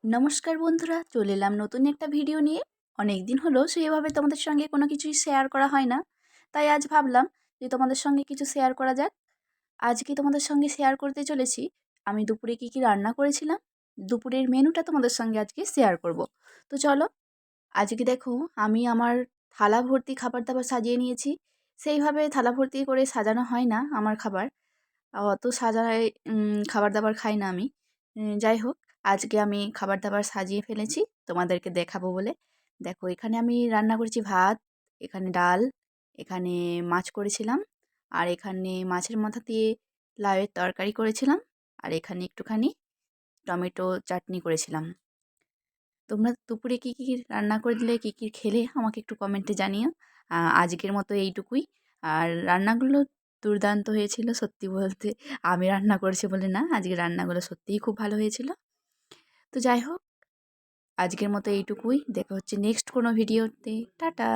নমস্কার বন্ধুরা, চলে এলাম নতুন একটা ভিডিও নিয়ে। অনেক দিন হলো সেভাবে তোমাদের সঙ্গে কোনো কিছুই শেয়ার করা হয় না, তাই আজ ভাবলাম যে তোমাদের সঙ্গে কিছু শেয়ার করা যাক। আজকে তোমাদের সঙ্গে শেয়ার করতে চলেছি আমি দুপুরে কী কী রান্না করেছিলাম। দুপুরের মেনুটা তোমাদের সঙ্গে আজকে শেয়ার করব। তো চলো, আজকে দেখো আমি আমার থালা ভর্তি খাবার দাবার সাজিয়ে নিয়েছি। সেইভাবে থালা ভর্তি করে সাজানো হয় না আমার খাবার, অত সাজায় খাবার দাবার খাই না আমি। যাই হোক, আজকে আমি খাবার দাবার সাজিয়ে ফেলেছি তোমাদেরকে দেখাবো বলে। দেখো, এখানে আমি রান্না করেছি ভাত, এখানে ডাল, এখানে মাছ করেছিলাম, আর এখানে মাছের মাথা দিয়ে লাউয়ের তরকারি করেছিলাম, আর এখানে একটুখানি টমেটো চাটনি করেছিলাম। তোমরা দুপুরে কী কী রান্না করলে, কী কী খেলে আমাকে একটু কমেন্টে জানিও। আজকের মতো এইটুকুই। আর রান্নাগুলো দুর্দান্ত হয়েছিল সত্যি বলতে। আমি রান্না করেছি বলে না, আজকের রান্নাগুলো সত্যিই খুব ভালো হয়েছিল। তো যাই হোক, আজকের মতো এইটুকুই। দেখা হচ্ছে নেক্সট কোনো ভিডিওতে। টাটা।